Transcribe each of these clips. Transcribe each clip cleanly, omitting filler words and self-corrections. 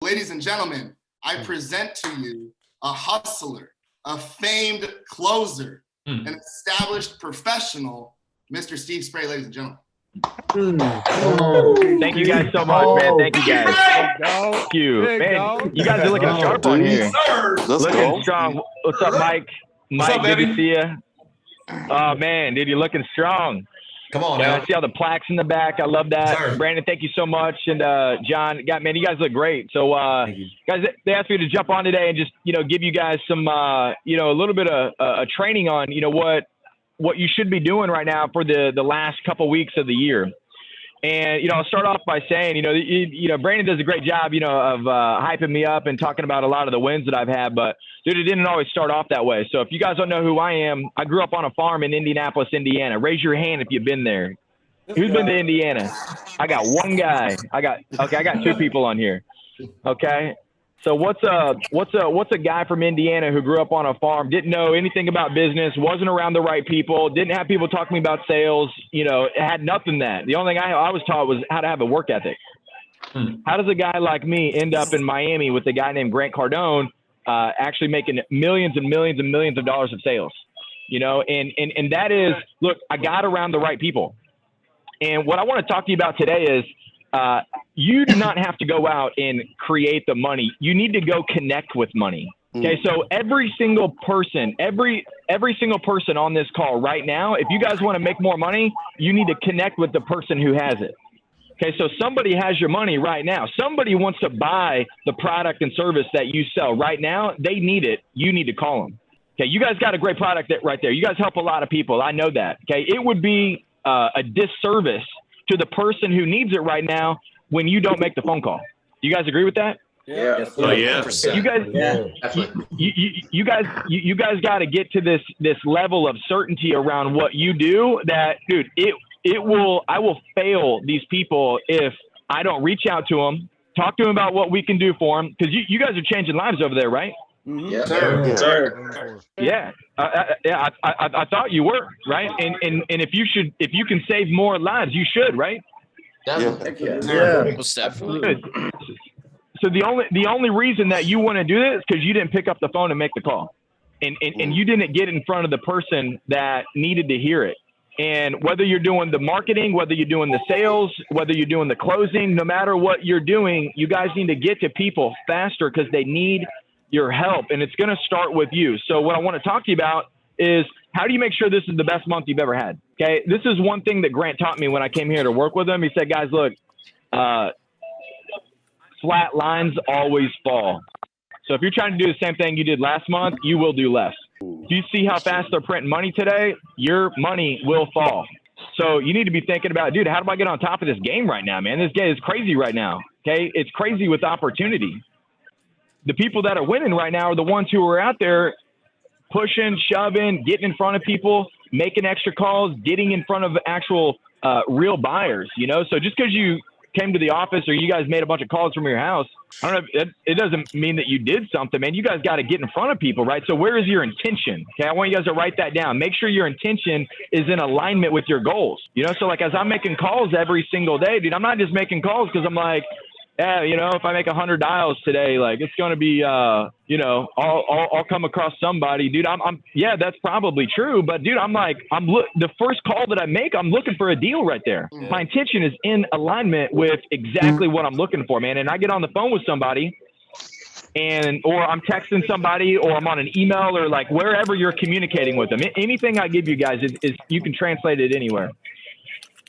ladies and gentlemen, I present to you a hustler, a famed closer, an established professional, Mr. Steve Spray, ladies and gentlemen. Thank you guys so much, man. Thank you guys. Thank you, man. You guys are looking sharp on here. Looking strong. What's up, Mike? Mike, good to see you. Oh man, dude, you're looking strong. Come on, I man. see all the plaques in the back. I love that. Sir. Brandon, thank you so much. And John, man, you guys look great. So, guys, they asked me to jump on today and just, give you guys some, a little bit of training on, what you should be doing right now for the last couple weeks of the year. And, I'll start off by saying, Brandon does a great job, of hyping me up and talking about a lot of the wins that I've had. But, dude, it didn't always start off that way. So if you guys don't know who I am, I grew up on a farm in Indianapolis, Indiana. Raise your hand if you've been there. Who's been to Indiana? I got one guy. I got two people on here. Okay. So what's a guy from Indiana who grew up on a farm, didn't know anything about business, wasn't around the right people, didn't have people talk to me about sales, had nothing that. The only thing I was taught was how to have a work ethic. How does a guy like me end up in Miami with a guy named Grant Cardone, actually making millions and millions and millions of dollars of sales? And that is, look, I got around the right people. And what I want to talk to you about today is, you do not have to go out and create the money. You need to go connect with money. Okay. So every single person on this call right now, if you guys want to make more money, you need to connect with the person who has it. Okay. So somebody has your money right now. Somebody wants to buy the product and service that you sell right now. They need it. You need to call them. Okay. You guys got a great product right there. You guys help a lot of people. I know that. Okay. It would be a disservice to the person who needs it right now when you don't make the phone call. You guys agree with that? Yeah. Oh yeah. You guys got to get to this level of certainty around what you do that, dude, I will fail these people if I don't reach out to them, talk to them about what we can do for them. Cause you guys are changing lives over there, right? Yeah. Sir. Yeah. I thought you were, right? And if you can save more lives, you should, right? Yeah. Most definitely. So the only reason that you want to do this is because you didn't pick up the phone and make the call, and you didn't get in front of the person that needed to hear it. And whether you're doing the marketing, whether you're doing the sales, whether you're doing the closing, no matter what you're doing, you guys need to get to people faster because they need your help, and it's going to start with you. So what I want to talk to you about is how do you make sure this is the best month you've ever had? Okay. This is one thing that Grant taught me when I came here to work with him. He said, guys, look, flat lines always fall. So if you're trying to do the same thing you did last month, you will do less. Do you see how fast they're printing money today? Your money will fall. So you need to be thinking about, dude, how do I get on top of this game right now, man? This game is crazy right now. Okay. It's crazy with opportunity. The people that are winning right now are the ones who are out there pushing, shoving, getting in front of people, making extra calls, getting in front of actual real buyers, So just because you came to the office or you guys made a bunch of calls from your house, I don't know, it doesn't mean that you did something, man. You guys got to get in front of people, right? So where is your intention? Okay, I want you guys to write that down. Make sure your intention is in alignment with your goals. So like as I'm making calls every single day, dude, I'm not just making calls because I'm like, yeah, if I make 100 dials today, like it's going to be, I'll come across somebody, dude. Yeah, that's probably true. But dude, the first call that I make, I'm looking for a deal right there. My intention is in alignment with exactly what I'm looking for, man. And I get on the phone with somebody or I'm texting somebody or I'm on an email or like wherever you're communicating with them. Anything I give you guys is you can translate it anywhere.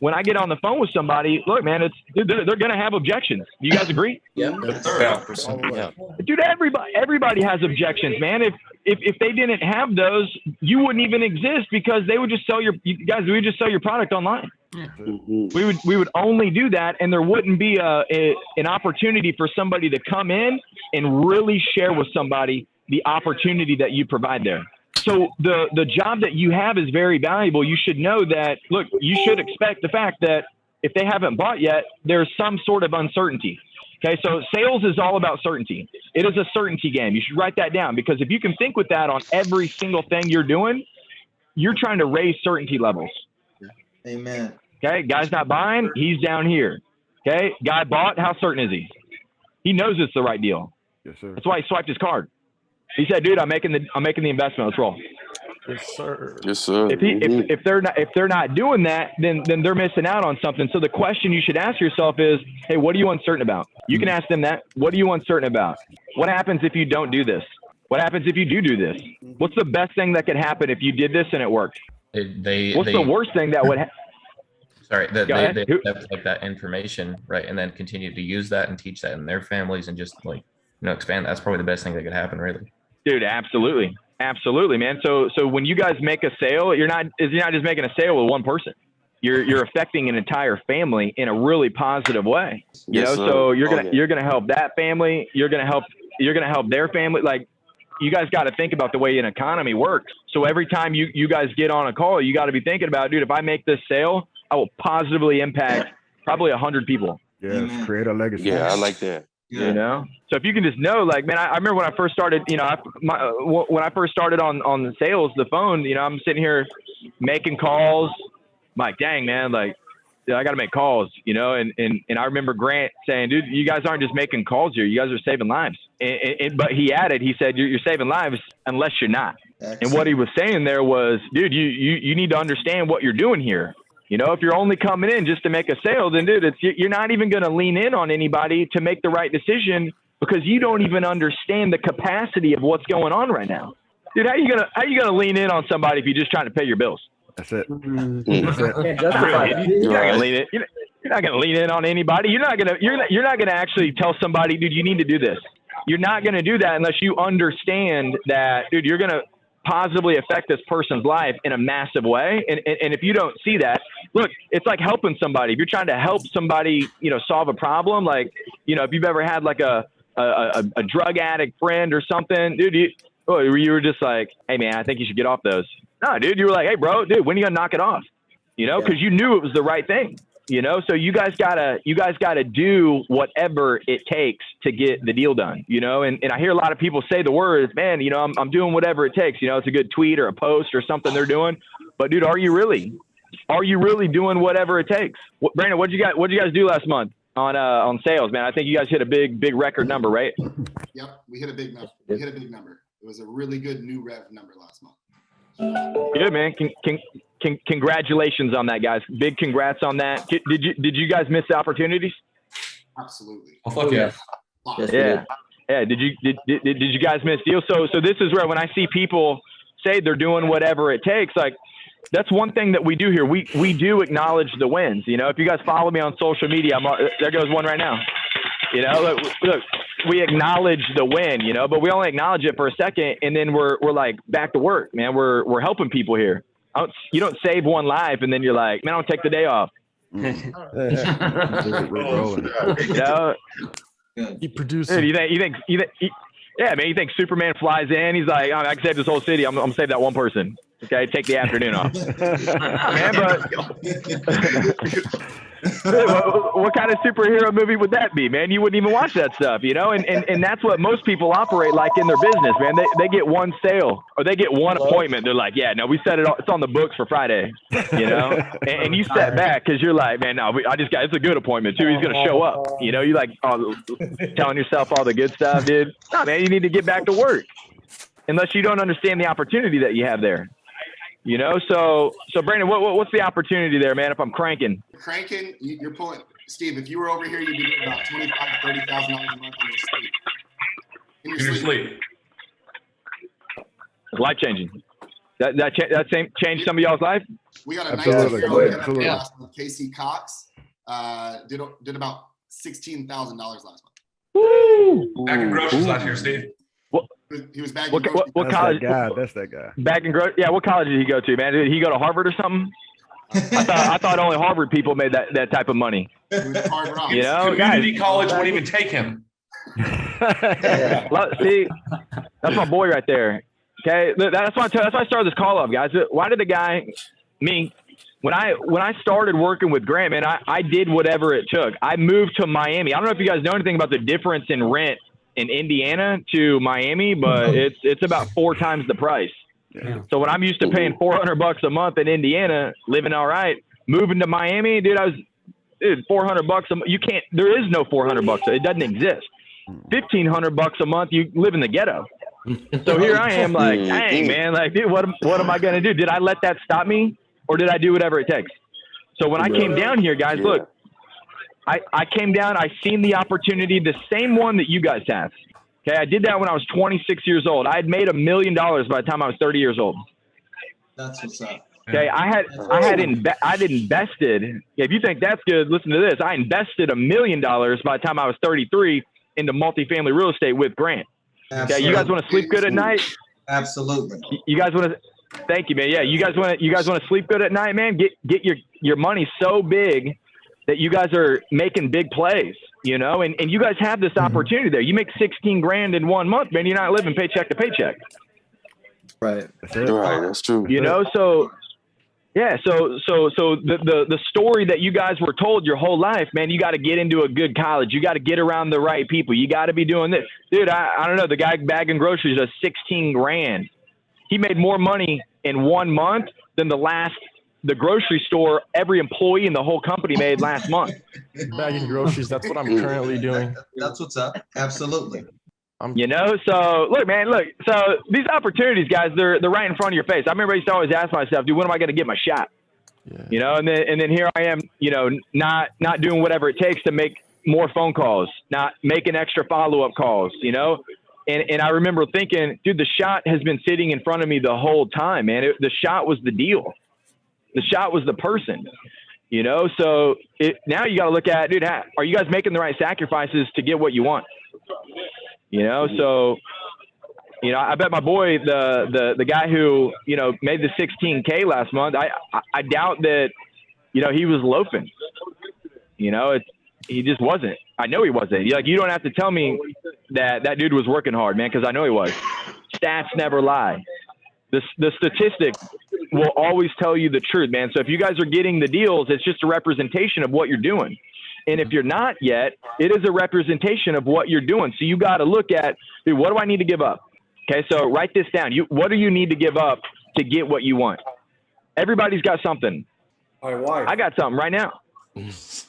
When I get on the phone with somebody, look, man, they're going to have objections. You guys agree? Yeah. Yeah. Dude, everybody has objections, man. If they didn't have those, you wouldn't even exist because they would just sell we would just sell your product online. We would only do that, and there wouldn't be an opportunity for somebody to come in and really share with somebody the opportunity that you provide there. So the job that you have is very valuable. You should know that, look, you should expect the fact that if they haven't bought yet, there's some sort of uncertainty. Okay, so sales is all about certainty. It is a certainty game. You should write that down because if you can think with that on every single thing you're doing, you're trying to raise certainty levels. Amen. Okay, guy's not buying, he's down here. Okay, guy bought, how certain is he? He knows it's the right deal. Yes, sir. That's why he swiped his card. He said, "Dude, I'm making the investment. Let's roll." Yes, sir. Yes, sir. If they're not doing that, then they're missing out on something. So the question you should ask yourself is, hey, what are you uncertain about? You can ask them that. What are you uncertain about? What happens if you don't do this? What happens if you do this? What's the best thing that could happen if you did this and it worked? What's the worst thing that would Sorry, Go they ahead. have to take that information, right, and then continue to use that and teach that in their families and just like, expand. That's probably the best thing that could happen, really. Dude, absolutely. Absolutely, man. So when you guys make a sale, you're not just making a sale with one person. You're affecting an entire family in a really positive way. So you're gonna help that family. You're gonna help their family. Like, you guys got to think about the way an economy works. So every time you guys get on a call, you got to be thinking about, dude, if I make this sale, I will positively impact probably 100 people. Yeah, create a legacy. Yeah, I like that. So if you can just know, like, man, I remember when I first started, when I first started on the sales, the phone, I'm sitting here making calls. I'm like, dang, man, like, I got to make calls, and I remember Grant saying, dude, you guys aren't just making calls here. You guys are saving lives. But he said, you're saving lives unless you're not. Excellent. And what he was saying there was, dude, you need to understand what you're doing here. If you're only coming in just to make a sale, then dude, you're not even going to lean in on anybody to make the right decision because you don't even understand the capacity of what's going on right now. Dude, how you gonna lean in on somebody if you're just trying to pay your bills? That's it. You're not gonna lean in on anybody. You're not gonna actually tell somebody, dude, you need to do this. You're not gonna do that unless you understand that, dude, you're gonna positively affect this person's life in a massive way. And if you don't see that, look, it's like helping somebody. If you're trying to help somebody, solve a problem, like, if you've ever had like a drug addict friend or something, dude, you were just like, hey man, I think you should get off those. No, dude, you were like, hey bro, dude, when are you gonna knock it off? Because you knew it was the right thing. So you guys gotta do whatever it takes to get the deal done, and I hear a lot of people say the words, man, I'm doing whatever it takes, it's a good tweet or a post or something they're doing. But dude, are you really doing whatever it takes? Brandon, what'd you guys do last month on sales, man? I think you guys hit a big record number, right? Yep, we hit a big number. It was a really good new rev number last month. Good, man. Congratulations on that, guys. Big congrats on that. Did you guys miss the opportunities? Absolutely. Oh, fuck yeah. Yeah. Did you guys miss deals? So this is where when I see people say they're doing whatever it takes, like, that's one thing that we do here. We do acknowledge the wins. If you guys follow me on social media, there goes one right now. Look, we acknowledge the win, but we only acknowledge it for a second, and then we're like back to work, man. We're helping people here. You don't save one life and then you're like, man, I'll take the day off. You produce. Dude, you think yeah, man, you think Superman flies in, he's like, I can save this whole city. I'm gonna save that one person. Okay, take the afternoon off. Man, but what kind of superhero movie would that be, man? You wouldn't even watch that stuff, and that's what most people operate like in their business, man. They get one sale or they get one appointment. They're like, yeah, no, we set it all, it's on the books for Friday, and you step back because you're like, man, no, it's a good appointment too. He's gonna show up, you like telling yourself all the good stuff, dude. No, man, you need to get back to work unless you don't understand the opportunity that you have there. So Brandon, what's the opportunity there, man? If I'm cranking, you're pulling. Steve, if you were over here, you'd be doing about $25,000, $30,000 a month in your sleep. It's life changing. That changed some of y'all's life. We got a nice last month. Casey Cox did about $16,000 last month. Woo! Back in groceries last year, Steve. He was back. What college? That's that guy. Back in yeah. What college did he go to, man? Did he go to Harvard or something? I thought only Harvard people made that type of money. Community college won't even take him. See, that's my boy right there. Okay, that's why I started this call up, guys. Why did me? When I started working with Grant, man, I did whatever it took. I moved to Miami. I don't know if you guys know anything about the difference in rent in Indiana to Miami, but it's about 4 times the price. Yeah. So when I'm used to paying $400 a month in Indiana, living all right, moving to Miami, dude, $400 a month. There is no $400. It doesn't exist. $1,500 a month, you live in the ghetto. So here I am like, dang, man, like, dude, what am I going to do? Did I let that stop me, or did I do whatever it takes? So when I came down here, guys, look, I came down, I seen the opportunity, the same one that you guys have. Okay. I did that when I was 26 years old. I had made $1 million by the time I was 30 years old. That's what's up. Okay. I'd invested. If you think that's good, listen to this. I invested $1 million by the time I was 33 into multifamily real estate with Grant. Absolutely. Okay. You guys want to sleep good at night? Absolutely. You guys want to, thank you, man. Yeah. You guys want to sleep good at night, man? Get your money so big that you guys are making big plays, you know, and you guys have this opportunity there. You make 16 grand in 1 month, man. You're not living paycheck to paycheck. Right. Right. That's true. You know, so yeah, so the story that you guys were told your whole life, man, you got to get into a good college. You got to get around the right people. You got to be doing this. Dude, I don't know. The guy bagging groceries does 16 grand. He made more money in 1 month than the grocery store every employee in the whole company made last month. Bagging groceries. That's what I'm currently doing. That's what's up. Absolutely. You know, so look, man, so these opportunities, guys, they're right in front of your face. I remember I used to always ask myself, dude, when am I going to get my shot? Yeah. You know, and then here I am, you know, not doing whatever it takes to make more phone calls, not making extra follow-up calls, you know? And I remember thinking, dude, the shot has been sitting in front of me the whole time, man. The shot was the deal. The shot was the person, you know? So now you got to look at, dude, are you guys making the right sacrifices to get what you want? You know, so, you know, I bet my boy, the guy who, you know, made the 16K last month, I doubt that, you know, he was loafing. You know, he just wasn't. I know he wasn't. Like, you don't have to tell me that dude was working hard, man, because I know he was. Stats never lie. The statistic will always tell you the truth, man. So if you guys are getting the deals, it's just a representation of what you're doing. And if you're not yet, it is a representation of what you're doing. So you got to look at, dude, what do I need to give up? Okay, so write this down. What do you need to give up to get what you want? Everybody's got something. I got something right now. That's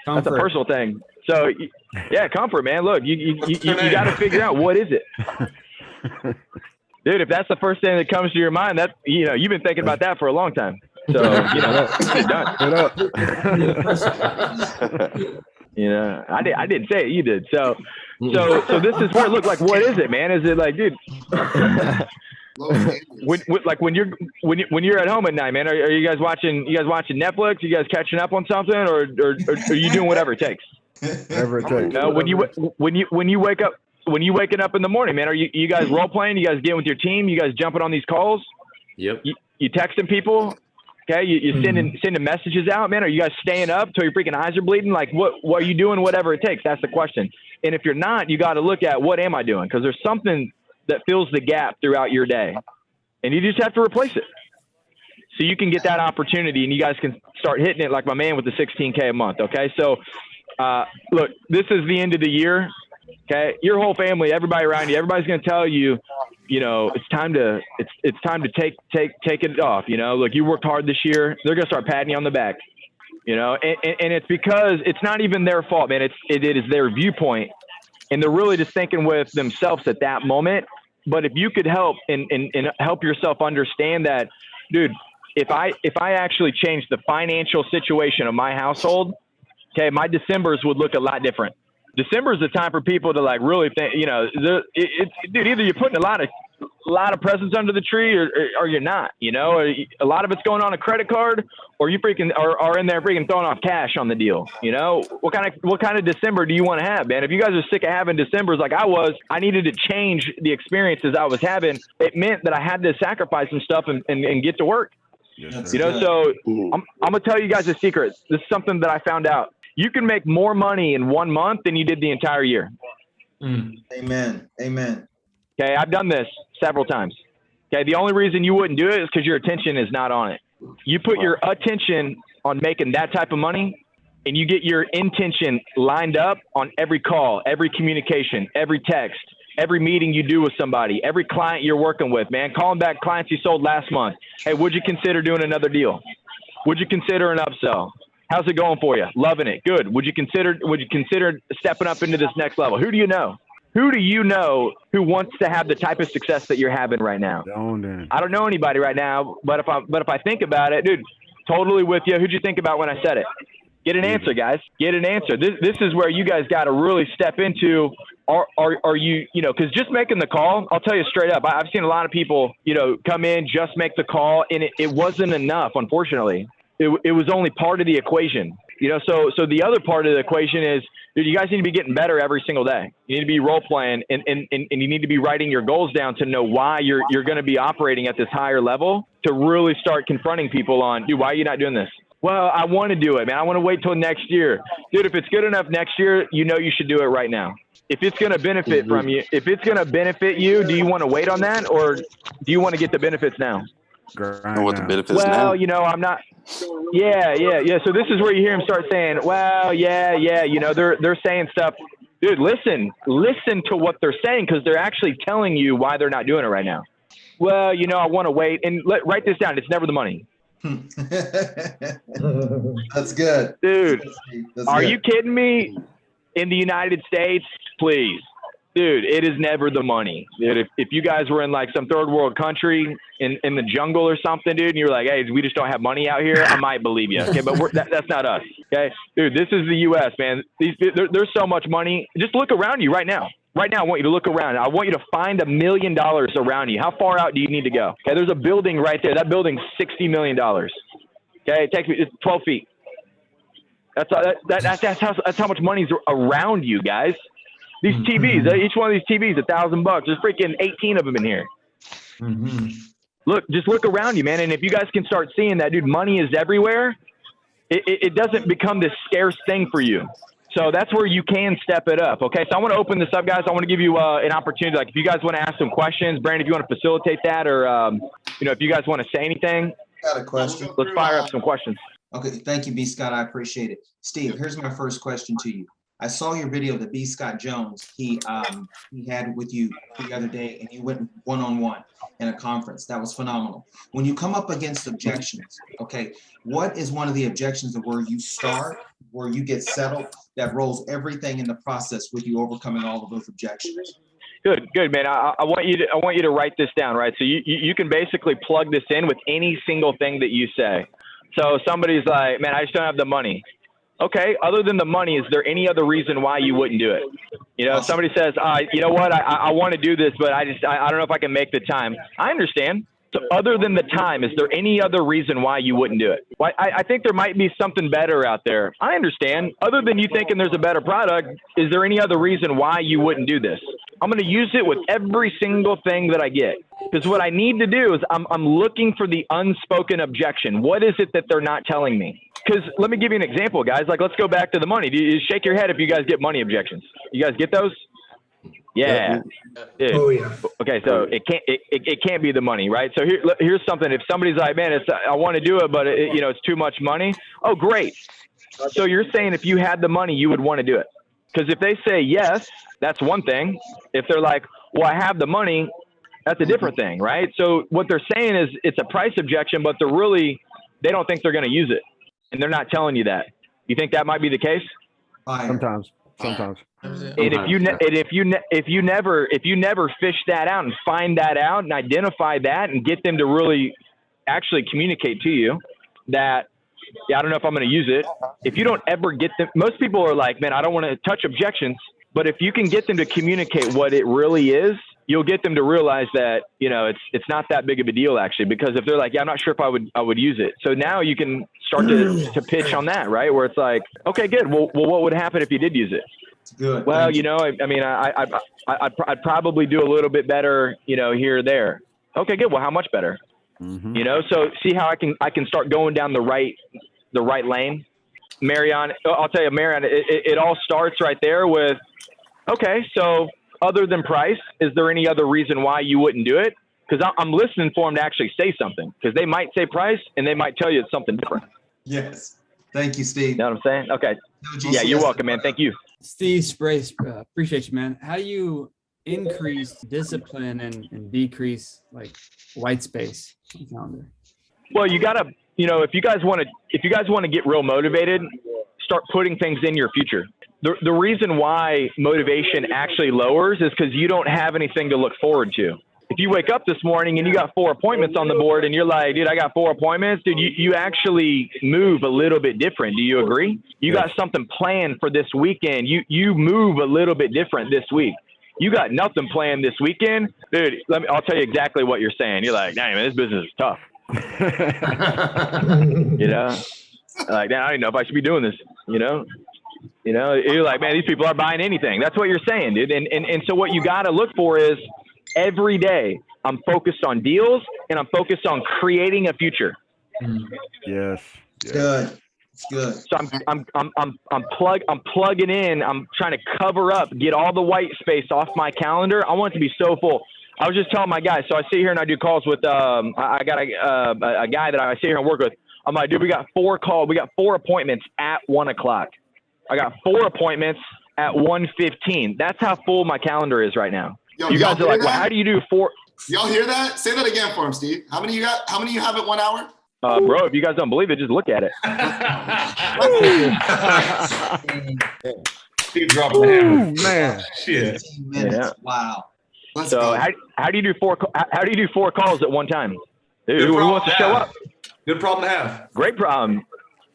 that's a personal thing. So yeah, comfort, man. Look, you got to figure out, what is it? Dude, if that's the first thing that comes to your mind, that, you know, you've been thinking about that for a long time. So, you know, that's done. You know, I didn't say it, you did. So this is where, look, like, what is it, man? Is it like, dude, when you're at home at night, man, are you guys watching Netflix? You guys catching up on something, or are you doing whatever it takes? Whatever it takes. When you wake up, when you waking up in the morning, man, are you guys role playing? You guys getting with your team? You guys jumping on these calls? Yep. You texting people? Okay, you sending messages out, man. Are you guys staying up till your freaking eyes are bleeding? Like, what are you doing? Whatever it takes. That's the question. And if you're not, you got to look at, what am I doing? Because there's something that fills the gap throughout your day, and you just have to replace it. So you can get that opportunity, and you guys can start hitting it like my man with the 16K a month. Okay, so look, this is the end of the year. Okay, your whole family, everybody around you, everybody's going to tell you, you know, it's time to take it off. You know, look, you worked hard this year. They're going to start patting you on the back. You know, and it's because it's not even their fault, man. It is their viewpoint, and they're really just thinking with themselves at that moment. But if you could help and help yourself understand that, dude, if I actually changed the financial situation of my household, okay, my Decembers would look a lot different. December is the time for people to, like, really think, you know, dude, either you're putting a lot of presents under the tree, or you're not, you know, a lot of it's going on a credit card, or you freaking are in there freaking throwing off cash on the deal. You know, what kind of December do you want to have, man? If you guys are sick of having Decembers like I was, I needed to change the experiences I was having. It meant that I had to sacrifice some stuff and get to work. Yes, you know, so I'm gonna tell you guys a secret. This is something that I found out. You can make more money in 1 month than you did the entire year. Amen. Okay, I've done this several times. Okay, the only reason you wouldn't do it is because your attention is not on it. You put your attention on making that type of money, and you get your intention lined up on every call, every communication, every text, every meeting you do with somebody, every client you're working with, man. Calling back clients you sold last month. Hey, would you consider doing another deal? Would you consider an upsell? How's it going for you? Loving it. Good. Would you consider stepping up into this next level? Who do you know? Who do you know who wants to have the type of success that you're having right now? I don't know anybody right now, but if I think about it, dude, totally with you. Who'd you think about when I said it? Get an answer, guys. Get an answer. This is where you guys got to really step into. Are you, because just making the call, I'll tell you straight up, I've seen a lot of people, come in, just make the call, and it wasn't enough, unfortunately. It was only part of the equation. So the other part of the equation is, dude, you guys need to be getting better every single day. You need to be role playing and you need to be writing your goals down to know why you're going to be operating at this higher level, to really start confronting people on, dude, why are you not doing this? Well, I want to do it, man. I want to wait till next year. Dude, if it's good enough next year, you should do it right now. If it's going to benefit from you, if it's going to benefit you, do you want to wait on that, or do you want to get the benefits now? What the benefits now? I'm not. Yeah. So this is where you hear him start saying, well, yeah. They're saying stuff. Dude, listen to what they're saying, because they're actually telling you why they're not doing it right now. Well, I want to wait, and write this down. It's never the money. That's good. Dude, are good. you kidding me? In the United States, please. Dude, it is never the money. Dude, if you guys were in like some third world country in the jungle or something, dude, and you're like, hey, we just don't have money out here, I might believe you. Okay, but that's not us. Okay, dude, this is the U.S., man. There's so much money. Just look around you right now. Right now, I want you to look around. I want you to find $1 million around you. How far out do you need to go? Okay, there's a building right there. That building's $60 million. Okay, it's 12 feet. That's how much money's around you, guys. These TVs, each one of these TVs, $1,000. There's freaking 18 of them in here. Just look around you, man. And if you guys can start seeing that, dude, money is everywhere. It doesn't become this scarce thing for you. So that's where you can step it up. Okay, so I want to open this up, guys. I want to give you an opportunity. Like, if you guys want to ask some questions, Brandon, if you want to facilitate that, or if you guys want to say anything, Got a question. let's fire up some questions. Okay, thank you, B. Scott. I appreciate it. Steve, here's my first question to you. I saw your video that B. Scott Jones, he had with you the other day, and you went one-on-one in a conference. That was phenomenal. When you come up against objections, okay, what is one of the objections of where you start, where you get settled, that rolls everything in the process with you overcoming all of those objections? Good, man. I want you to write this down, right? So you can basically plug this in with any single thing that you say. So somebody's like, man, I just don't have the money. Okay, other than the money, is there any other reason why you wouldn't do it? If somebody says, you know what, I want to do this, but I don't know if I can make the time. I understand. So other than the time, is there any other reason why you wouldn't do it? Well, I think there might be something better out there. I understand. Other than you thinking there's a better product, is there any other reason why you wouldn't do this? I'm going to use it with every single thing that I get. Because what I need to do is I'm looking for the unspoken objection. What is it that they're not telling me? Because let me give you an example, guys. Like, let's go back to the money. You shake your head if you guys get money objections. You guys get those? Yeah. Oh yeah. Okay, so it can't be the money, right? So here's something. If somebody's like, man, I want to do it, but it's too much money. Oh, great. So you're saying if you had the money, you would want to do it? Because if they say yes, that's one thing. If they're like, well, I have the money, that's a different thing, right? So what they're saying is it's a price objection, but they don't think they're going to use it, and they're not telling you that. You think that might be the case? Sometimes. And if you never fish that out and find that out and identify that and get them to really actually communicate to you that, yeah, I don't know if I'm going to use it. If you don't ever get them, most people are like, man, I don't want to touch objections. But if you can get them to communicate what it really is, you'll get them to realize that, it's not that big of a deal, actually, because if they're like, yeah, I'm not sure if I would use it. So now you can start to pitch on that, right? Where it's like, okay, good. Well, what would happen if you did use it? Good. Well, I'd probably do a little bit better, here or there. Okay, good. Well, how much better? So see how I can start going down the right lane. Marion, I'll tell you, Marion, it all starts right there with, okay, so other than price, is there any other reason why you wouldn't do it? Because I'm listening for them to actually say something, because they might say price and they might tell you it's something different. Yes. Thank you, Steve. You know what I'm saying? Okay. Yeah, you're welcome, man. Thank you. Steve Sprace, appreciate you, man. How do you increase discipline and decrease like white space on the calendar? Well, you gotta you know, if you guys want to get real motivated, start putting things in your future. The reason why motivation actually lowers is because you don't have anything to look forward to. If you wake up this morning and you got 4 appointments on the board and you're like, dude, I got 4 appointments, dude, you actually move a little bit different. Do you agree? You got something planned for this weekend. You move a little bit different this week. You got nothing planned this weekend, dude. I'll tell you exactly what you're saying. You're like, dang, man, this business is tough. You know, like, damn, I don't even know if I should be doing this. You know, you're like, man, these people aren't buying anything. That's what you're saying, dude. And so what you got to look for is every day I'm focused on deals and I'm focused on creating a future. Yes. Good. It's good. So I'm plugging in. I'm trying to cover up, get all the white space off my calendar. I want it to be so full. I was just telling my guys. So I sit here and I do calls with. I got a guy that I sit here and work with. I'm like, dude, we got 4 calls. We got 4 appointments at 1 o'clock. I got 4 appointments at 1:15. That's how full my calendar is right now. Yo, you guys are like, well, how do you do 4? Y'all hear that? Say that again for him, Steve. How many you got? How many you have at 1 hour? Bro, if you guys don't believe it, just look at it. Steve dropping the hammer. Man. Shit. 15 minutes. Yeah. Wow. Let's So go. how do you do 4? How do you do 4 calls at one time? Dude, Good who problem wants to to show have. up? Good problem to have. Great problem,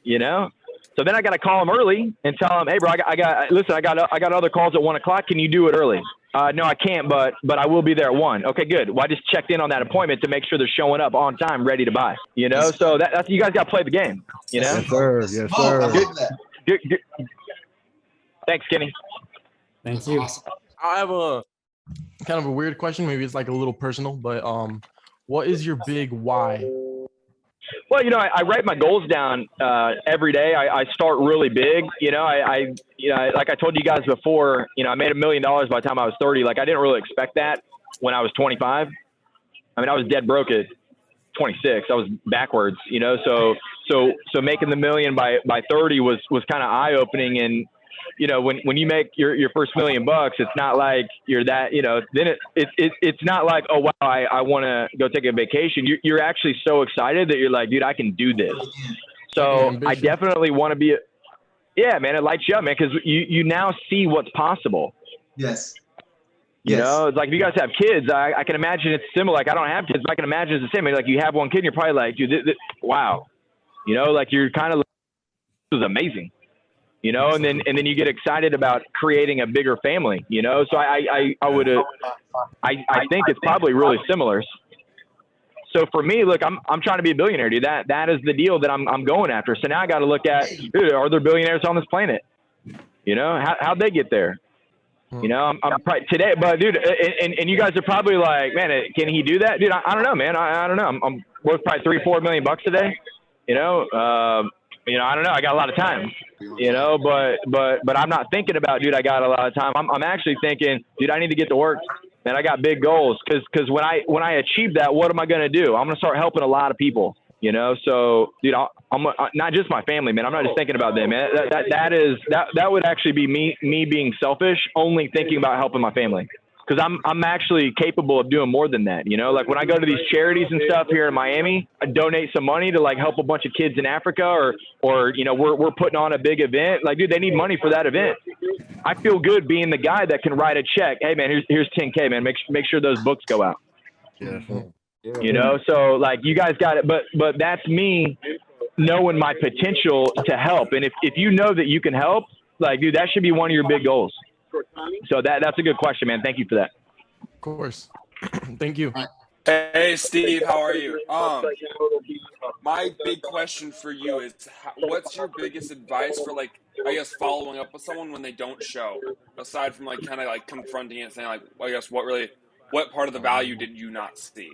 you know. So then I got to call him early and tell him, hey, bro, I got other calls at 1 o'clock. Can you do it early? No, I can't, but I will be there at 1. Okay, good. Well, I just checked in on that appointment to make sure they're showing up on time, ready to buy. You know, so that's you guys got to play the game. You know. Yes, sir. Yes, Oh, I sir. love that. Good. Thanks, Kenny. Thank you. Awesome. I have a kind of a weird question. Maybe it's like a little personal, but what is your big why? Well, you know, I write my goals down every day. I start really big. You know, like I told you guys before, you know, I made $1 million by the time I was 30. Like, I didn't really expect that when I was 25. I mean, I was dead broke at 26. I was backwards, you know. So making the $1 million by 30 was kind of eye opening. And you know, when you make your first $1 million, it's not like you're that, you know, then it's not like, oh, wow, I want to go take a vacation. You're actually so excited that you're like, dude, I can do this. So I definitely want to be, yeah, man, it lights you up, man. Cause you now see what's possible. Yes. You know, it's like if you guys have kids, I can imagine it's similar. Like I don't have kids, but I can imagine it's the same. Like you have one kid and you're probably like, dude, wow, you know, like you're kind of like, this is amazing. You know, and then you get excited about creating a bigger family, you know? So I think it's probably really similar. So for me, look, I'm trying to be a billionaire, dude. That is the deal that I'm going after. So now I got to look at, dude, are there billionaires on this planet? You know, how'd they get there? You know, I'm probably today, but dude, and you guys are probably like, man, can he do that? Dude, I don't know, man. I don't know. I'm worth probably $3-4 million today. You know, I don't know. I got a lot of time, you know, but I'm not thinking about, dude, I got a lot of time. I'm actually thinking, dude, I need to get to work, man. I got big goals. Cause when I achieve that, what am I going to do? I'm going to start helping a lot of people, you know? So dude, I'm not just my family, man. I'm not just thinking about them, man. That would actually be me being selfish, only thinking about helping my family. Cause I'm actually capable of doing more than that. You know, like when I go to these charities and stuff here in Miami, I donate some money to like help a bunch of kids in Africa or, you know, we're putting on a big event. Like, dude, they need money for that event. I feel good being the guy that can write a check. Hey man, here's 10K, man. Make sure those books go out. Yeah. You know, so like you guys got it, but that's me knowing my potential to help. And if you know that you can help, like, dude, that should be one of your big goals. So that's a good question, man. Thank you for that. Of course. Thank you. Hey, Steve, how are you? My big question for you is, what's your biggest advice for, like, I guess, following up with someone when they don't show, aside from, like, kind of, like, confronting it, saying, like, I guess, what part of the value did you not see?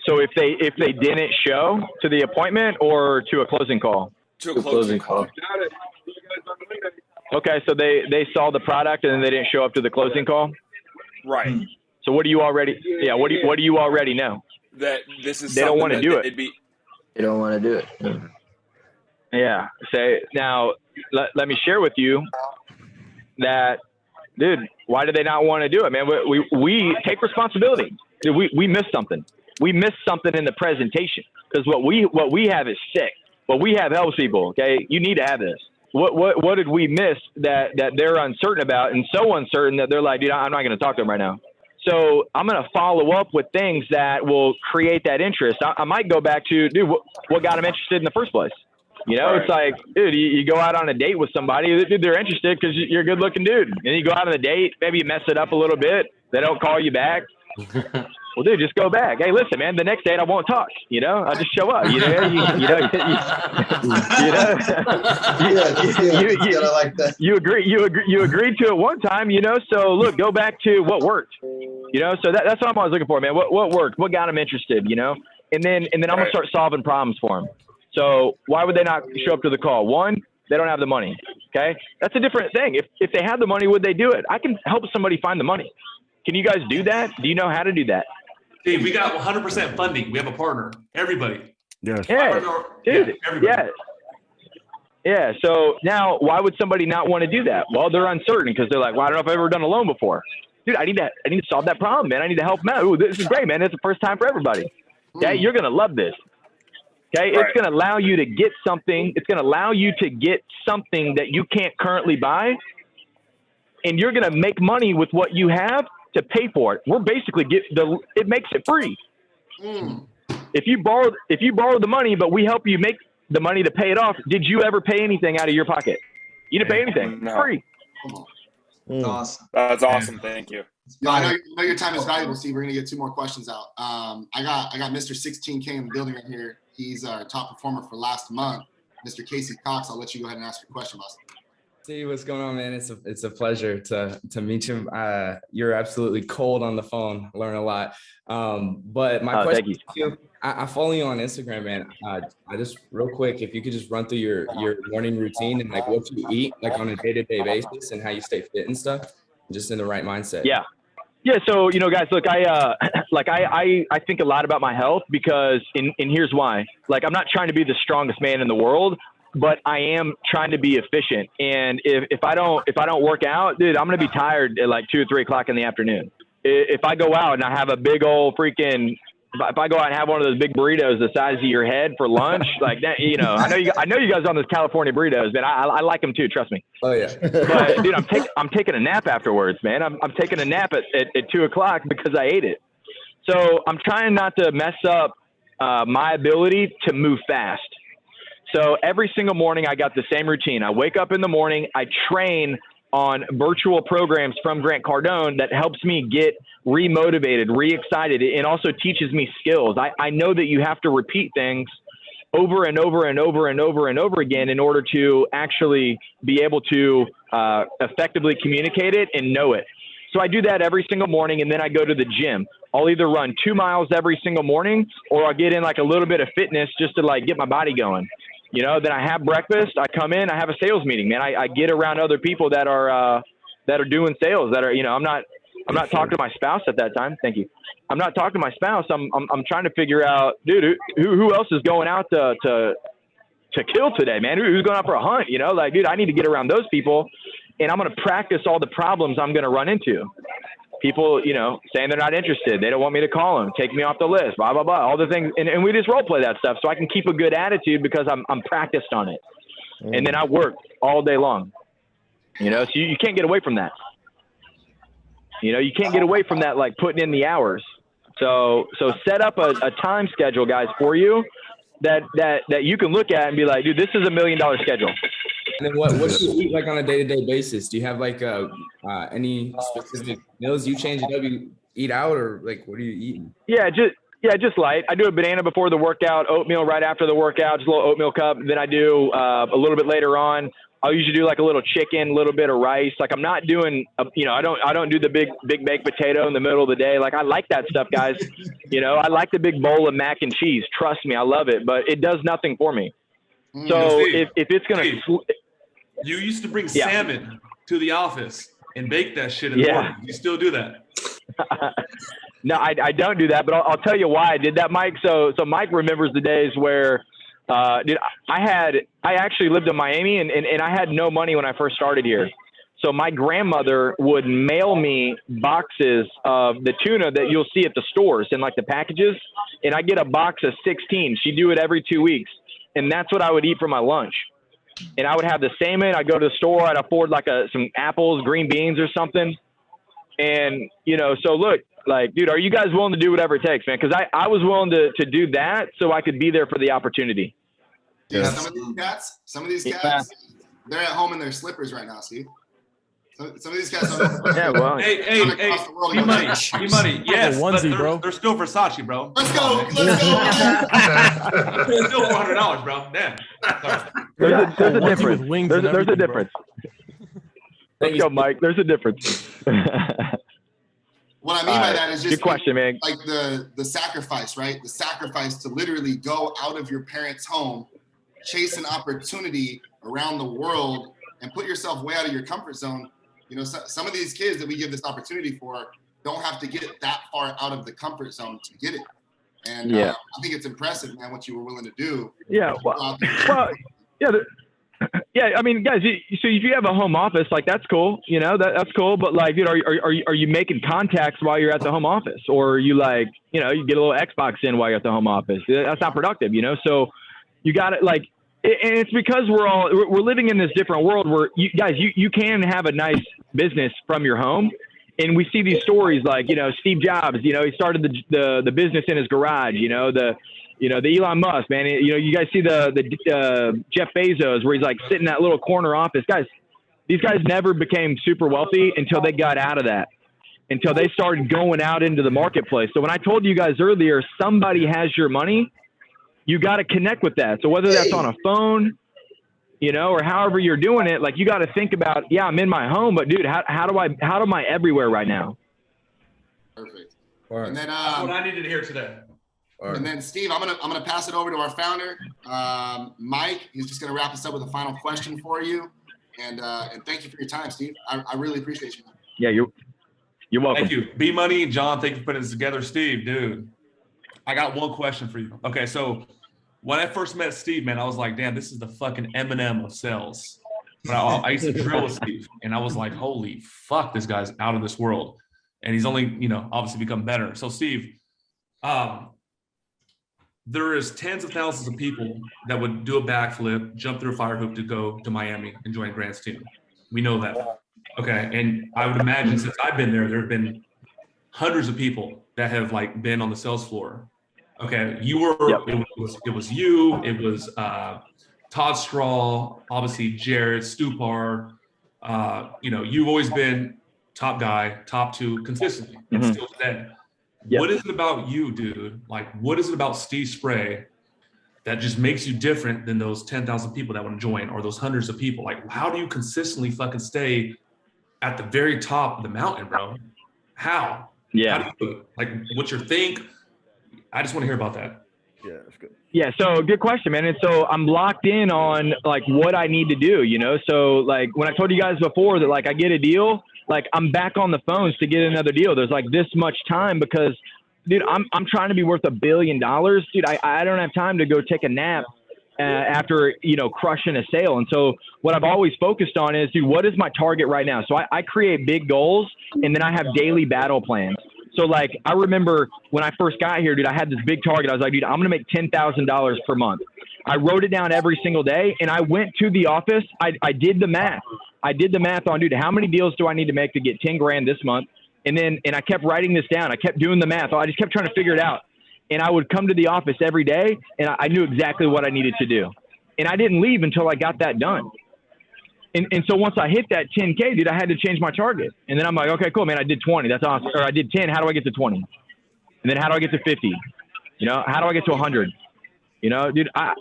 So if they didn't show to the appointment or to a closing call? To a closing call. Okay, so they saw the product and then they didn't show up to the closing call? Right. So what do you already know? That this is they don't want to do it. They don't want to do it. Yeah. So now let me share with you that, dude, why do they not want to do it, man? We take responsibility. Dude, we missed something. We missed something in the presentation because what we have is sick. Well, we have helps people. Okay, you need to have this. What did we miss that they're uncertain about, and so uncertain that they're like, dude, I'm not going to talk to them right now. So I'm going to follow up with things that will create that interest. I might go back to, dude, what got them interested in the first place? You know, It's like, dude, you go out on a date with somebody, dude, they're interested because you're a good looking dude. And you go out on a date, maybe you mess it up a little bit. They don't call you back. Well, dude, just go back. Hey, listen, man, the next date I won't talk. You know, I'll just show up. You know, you agreed to it one time, you know, so look, go back to what worked, you know, so that's what I'm always looking for, man. What worked? What got them interested, you know? And then I'm going to start solving problems for them. So why would they not show up to the call? One, they don't have the money. Okay. That's a different thing. If they had the money, would they do it? I can help somebody find the money. Can you guys do that? Do you know how to do that? Dave, we got 100% funding. We have a partner. Everybody. Yes. Yeah, dude. Everybody. Yeah. So now why would somebody not want to do that? Well, they're uncertain because they're like, well, I don't know if I've ever done a loan before. Dude, I need to solve that problem, man. I need to help them out. Ooh, this is great, man. It's the first time for everybody. Okay. You're going to love this. Okay. It's going to allow you to get something. It's going to allow you to get something that you can't currently buy. And you're going to make money with what you have to pay for it. We're basically it makes it free. If you borrow the money, but we help you make the money to pay it off, did you ever pay anything out of your pocket? You didn't pay anything. No. Free. That's awesome. That's awesome. Thank you. No, I know your time is valuable, Steve. We're gonna get 2 more questions out. I got Mr. 16K in the building right here. He's our top performer for last month. Mr. Casey Cox, I'll let you go ahead and ask your question, boss. Steve, what's going on, man? It's a pleasure to meet you. You're absolutely cold on the phone. Learn a lot. But my question to you, I follow you on Instagram, man. I just real quick, if you could just run through your morning routine and like what you eat, like on a day-to-day basis, and how you stay fit and stuff, just in the right mindset. Yeah. So, you know, guys, look, I think a lot about my health because, and here's why. Like, I'm not trying to be the strongest man in the world, but I am trying to be efficient. And if I don't work out, dude, I'm going to be tired at like 2 or 3 o'clock in the afternoon. If I go out and I have a big old freaking, if I go out and have one of those big burritos the size of your head for lunch, like that, you know, I know you guys on those California burritos, man. I like them too. Trust me. Oh yeah. But dude, I'm taking a nap afterwards, man. I'm taking a nap at 2 o'clock because I ate it. So I'm trying not to mess up my ability to move fast. So every single morning I got the same routine. I wake up in the morning, I train on virtual programs from Grant Cardone that helps me get re-motivated, re-excited. It also teaches me skills. I know that you have to repeat things over and over and over and over and over again in order to actually be able to effectively communicate it and know it. So I do that every single morning, and then I go to the gym. I'll either run 2 miles every single morning, or I'll get in like a little bit of fitness just to like get my body going. You know, then I have breakfast, I come in, I have a sales meeting, man. I get around other people that are doing sales, that are, you know, I'm not talking to my spouse at that time. Thank you. I'm not talking to my spouse. I'm trying to figure out, dude, who else is going out to kill today, man? Who's going out for a hunt? You know, like, dude, I need to get around those people, and I'm going to practice all the problems I'm going to run into. People, you know, saying they're not interested. They don't want me to call them, take me off the list, blah, blah, blah, all the things. And we just role play that stuff so I can keep a good attitude because I'm practiced on it. And then I work all day long, you know, so you can't get away from that. You know, you can't get away from that, like putting in the hours. So set up a time schedule, guys, for you that you can look at and be like, dude, this is $1 million schedule. And then what do you eat like on a day-to-day basis? Do you have like any specific meals you change it up? You eat out, or like what are you eating? Yeah, just light. I do a banana before the workout, oatmeal right after the workout, just a little oatmeal cup. Then I do a little bit later on. I'll usually do like a little chicken, a little bit of rice. Like I'm not doing, you know, I don't do the big baked potato in the middle of the day. Like I like that stuff, guys. You know, I like the big bowl of mac and cheese. Trust me, I love it, but it does nothing for me. So if it's gonna, you used to bring salmon to the office and bake that shit in the morning. You still do that? No, I don't do that, but I'll tell you why I did that, Mike. So Mike remembers the days where, dude, I actually lived in Miami and I had no money when I first started here. So my grandmother would mail me boxes of the tuna that you'll see at the stores in like the packages. And I get a box of 16. She'd do it every 2 weeks. and that's what I would eat for my lunch. And I would have the salmon. I'd go to the store. I'd afford like some apples, green beans or something. And, you know, so look, like, dude, are you guys willing to do whatever it takes, man? Because I was willing to do that so I could be there for the opportunity. Dude, some of these cats, they're at home in their slippers right now, Steve. Some of these guys don't. Yeah, well. Hey, money. Yes, onesie, they're still Versace, bro. Let's go. It's still $400, bro. Damn. There's a Onesie difference. with wings There's and a everything, bro. difference. Let's go, Mike. There's a difference. What I mean by that is just good question, man. Like the sacrifice, right? The sacrifice to literally go out of your parents' home, chase an opportunity around the world, and put yourself way out of your comfort zone. You know, some of these kids that we give this opportunity for don't have to get that far out of the comfort zone to get it. And I think it's impressive, man, what you were willing to do. Yeah. Well, yeah. Yeah, I mean, guys. So if you have a home office, like that's cool, you know, that's cool. But like, you know, are you making contacts while you're at the home office, or are you like, you know, you get a little Xbox in while you're at the home office? That's not productive, you know. So you got it, like, and it's because we're living in this different world where you can have a nice business from your home, and we see these stories like, you know, Steve Jobs, you know, he started the business in his garage, you know, the Elon Musk, man. You know, you guys see the Jeff Bezos where he's like sitting in that little corner office. Guys, these guys never became super wealthy until they got out of that, until they started going out into the marketplace. So when I told you guys earlier, somebody has your money, you got to connect with that. So whether that's on a phone, you know, or however you're doing it, like you got to think about, yeah, I'm in my home, but dude, how am I everywhere right now? Perfect. Right. And then That's what I needed to hear today. And then Steve, I'm gonna pass it over to our founder, Mike. He's just gonna wrap us up with a final question for you. And thank you for your time, Steve. I really appreciate you. Yeah, you're welcome. Thank you. B Money, John, thank you for putting this together. Steve, dude, I got one question for you. Okay, so when I first met Steve, man, I was like, damn, this is the fucking Eminem of sales. But I used to drill with Steve, and I was like, holy fuck, this guy's out of this world. And he's only, you know, obviously become better. So Steve, there is tens of thousands of people that would do a backflip, jump through a fire hoop to go to Miami and join Grant's team. We know that. Okay. And I would imagine since I've been there have been hundreds of people that have like been on the sales floor. Okay. You were, it was you, it was Todd Straw, obviously Jared, Stupar. You know, you've always been top guy, top two consistently, and still today. Yep. What is it about you, dude? Like, what is it about Steve Spray that just makes you different than those 10,000 people that want to join, or those hundreds of people? Like, how do you consistently fucking stay at the very top of the mountain, bro? How? Yeah. How do you do it? Like, what's your think? I just want to hear about that. Yeah, that's good. Yeah, so good question, man. And so I'm locked in on like what I need to do, you know? So like when I told you guys before that like I get a deal, like I'm back on the phones to get another deal. There's like this much time because, dude, I'm trying to be worth $1 billion. Dude, I don't have time to go take a nap after, you know, crushing a sale. And so what I've always focused on is, dude, what is my target right now? So I create big goals, and then I have daily battle plans. So like, I remember when I first got here, dude, I had this big target. I was like, dude, I'm going to make $10,000 per month. I wrote it down every single day, and I went to the office. I did the math. I did the math on, dude, how many deals do I need to make to get 10 grand this month? And I kept writing this down. I kept doing the math. I just kept trying to figure it out. And I would come to the office every day, and I knew exactly what I needed to do. And I didn't leave until I got that done. And so once I hit that 10K, dude, I had to change my target. And then I'm like, okay, cool, man, I did 20. That's awesome. Or I did 10. How do I get to 20? And then how do I get to 50? You know, how do I get to 100? You know, dude, I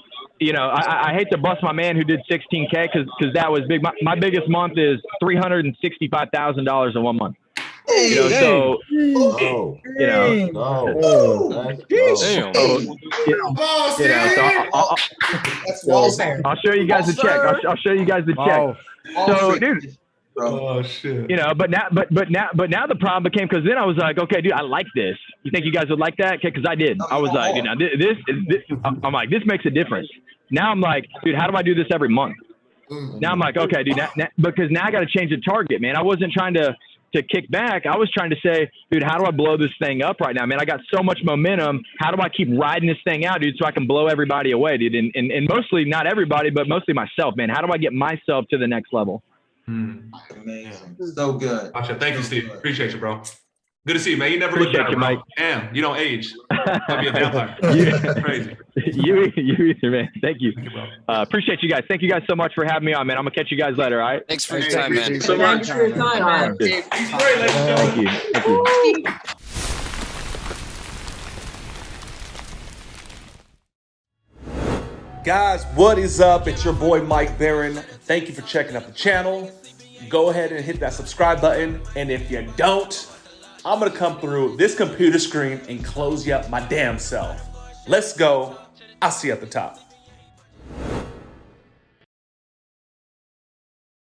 hate to bust my man who did 16K because that was big. My biggest month is $365,000 in 1 month. You know, so you know, I'll show you guys the check. I'll show you guys the check. So, dude. Oh shit. You know, but now the problem became because then I was like, okay, dude, I like this. You think you guys would like that? Okay, because I did. I was like, you know, this. I'm like, this makes a difference. Now I'm like, dude, how do I do this every month? Now I'm like, okay, dude, because now I got to change the target, man. I wasn't trying to to kick back. I was trying to say, dude, how do I blow this thing up right now, man? I got so much momentum. How do I keep riding this thing out, dude, so I can blow everybody away, dude? And mostly, not everybody, but mostly myself, man. How do I get myself to the next level? Amazing. So good. Gotcha. Thank you, Steve. Appreciate you, bro. Good to see you, man. You never look Appreciate better, you, bro. Mike. Damn, you don't age. Might be a vampire. Crazy. You either, man. Thank you. Thank you, bro. Appreciate you guys. Thank you guys so much for having me on, man. I'm gonna catch you guys later. All right. Thanks for your time, man. so much. Thanks for your time, man. Thank you. Thank you. Guys, what is up? It's your boy Mike Barron. Thank you for checking out the channel. Go ahead and hit that subscribe button. And if you don't, I'm gonna come through this computer screen and close you up my damn self. Let's go. I'll see you at the top.